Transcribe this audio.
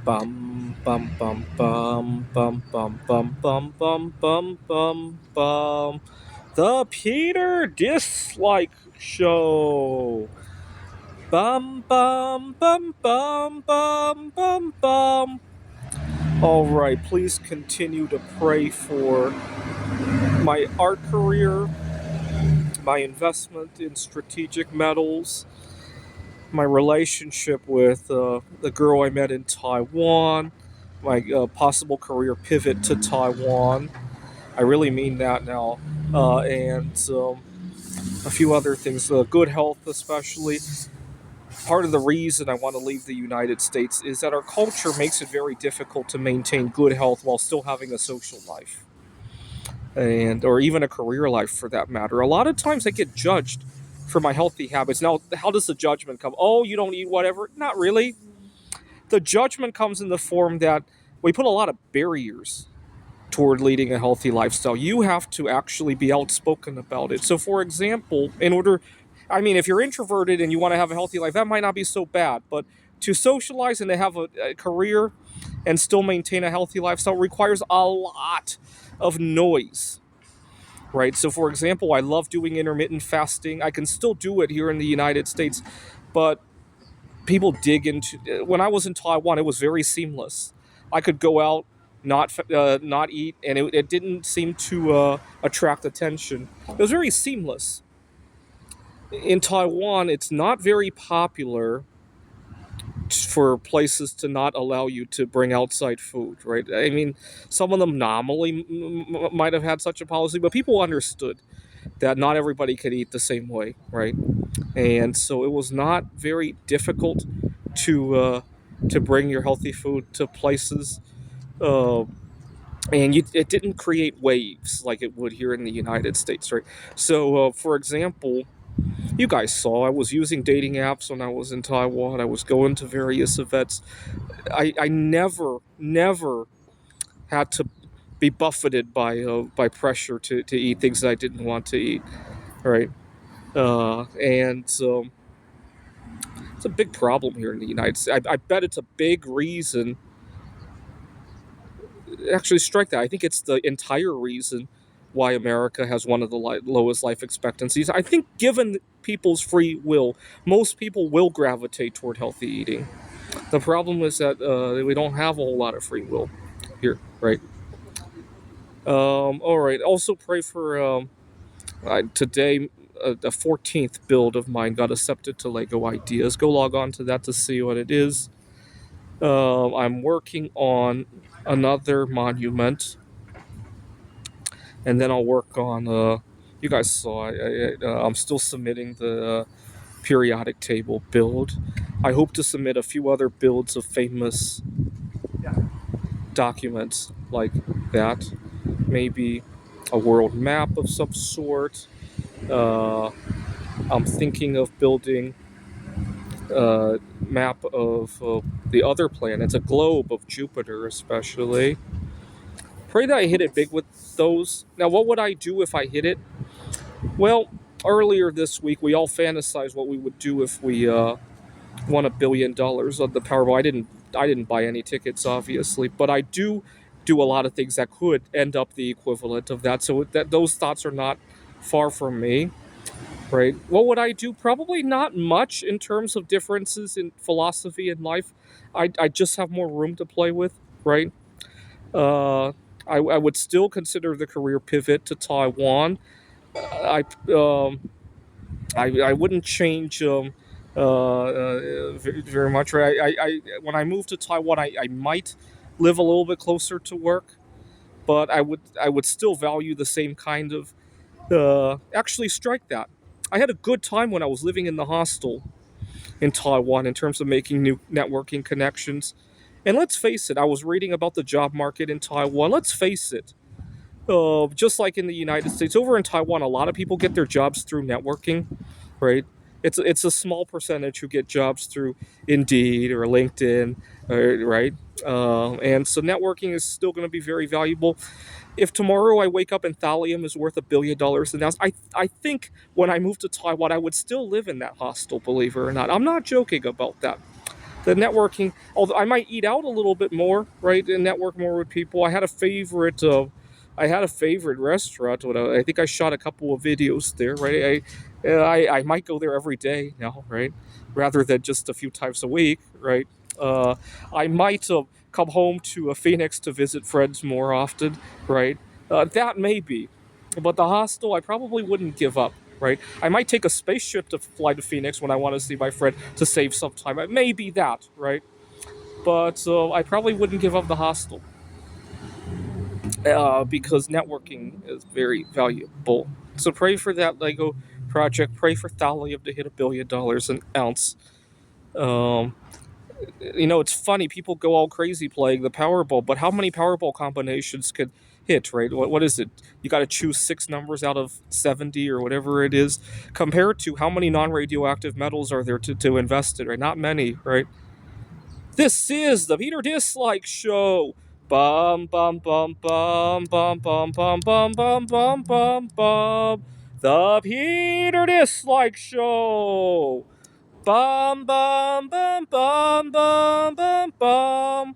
Bum bum bum bum bum bum bum bum bum bum bum bum. The Peter Dislike Show. Bum bum bum bum bum bum bum. All right, please continue to pray for my art career, my investment in strategic metals, my relationship with the girl I met in Taiwan, my possible career pivot to Taiwan. I really mean that now. And a few other things. Good health, especially. Part of the reason I want to leave the United States is that our culture makes it very difficult to maintain good health while still having a social life. And or even a career life for that matter. A lot of times I get judged for my healthy habits. Now, how does the judgment come? Oh, you don't eat whatever? Not really. The judgment comes in the form that we put a lot of barriers toward leading a healthy lifestyle. You have to actually be outspoken about it. So, for example, if you're introverted and you want to have a healthy life, that might not be so bad. But to socialize and to have a career and still maintain a healthy lifestyle requires a lot of noise. Right. So, for example, I love doing intermittent fasting. I can still do it here in the United States, but people dig into. When I was in Taiwan, it was very seamless. I could go out, not eat, and it didn't seem to attract attention. It was very seamless. In Taiwan, it's not very popular for places to not allow you to bring outside food, right? I mean, some of them nominally might have had such a policy, but people understood that not everybody could eat the same way, right? And so it was not very difficult to uh, to bring your healthy food to places, uh, and it didn't create waves like it would here in the United States, right? So, for example, you guys saw I was using dating apps when I was in Taiwan. I was going to various events. I never had to be buffeted by pressure to eat things that I didn't want to eat, right? And It's a big problem here in the United States. I bet it's a big reason. Actually, strike that. I think it's the entire reason why America has one of the lowest life expectancies. I think, given people's free will, most people will gravitate toward healthy eating. The problem is that we don't have a whole lot of free will here, right? All right. Also, pray for today. The 14th build of mine got accepted to Lego Ideas. Go log on to that to see what it is. I'm working on another monument, and then I'll work on. You guys saw. I'm still submitting the periodic table build. I hope to submit a few other builds of famous documents like that. Maybe a world map of some sort. Uh, I'm thinking of building a map of the other planets, a globe of Jupiter, especially. Pray that I hit it big with those. Now, what would I do if I hit it? Well, earlier this week, we all fantasized what we would do if we won $1 billion on the Powerball. I didn't buy any tickets, obviously, but I do a lot of things that could end up the equivalent of that. So that those thoughts are not far from me, right? What would I do? Probably not much in terms of differences in philosophy and life. I just have more room to play with, right? Uh, I would still consider the career pivot to Taiwan. I um, I wouldn't change very much. Right? When I move to Taiwan, I might live a little bit closer to work, but I would still value the same kind of. Actually, strike that. I had a good time when I was living in the hostel in Taiwan in terms of making new networking connections. And let's face it, I was reading about the job market in Taiwan. Let's face it, just like in the United States, over in Taiwan, a lot of people get their jobs through networking, right? It's a small percentage who get jobs through Indeed or LinkedIn, right? And so networking is still going to be very valuable. If tomorrow I wake up and thallium is worth $1 billion an ounce, I think when I move to Taiwan, I would still live in that hostel. Believe it or not, I'm not joking about that. the networking, although I might eat out a little bit more, right, and network more with people. I had a favorite restaurant. I think I shot a couple of videos there, right? I might go there every day now, right, rather than just a few times a week, right? I might come home to Phoenix to visit friends more often, right? That may be, but the hostel I probably wouldn't give up, right? I might take a spaceship to fly to Phoenix when I want to see my friend to save some time. It may be that, right? But I probably wouldn't give up the hostel because networking is very valuable. So pray for that Lego project. Pray for Thallium to hit $1 billion an ounce. Um, it's funny. People go all crazy playing the Powerball, but how many Powerball combinations could hit? Right? What is it? You got to choose 6 numbers out of 70 or whatever it is. Compared to how many non-radioactive metals are there to invest in? Right? Not many. Right? This is the Peter Dislike Show. Bum bum bum bum bum bum bum bum bum bum bum bum. The Peter Dislike Show. Bum bum bum bum bum bum bum.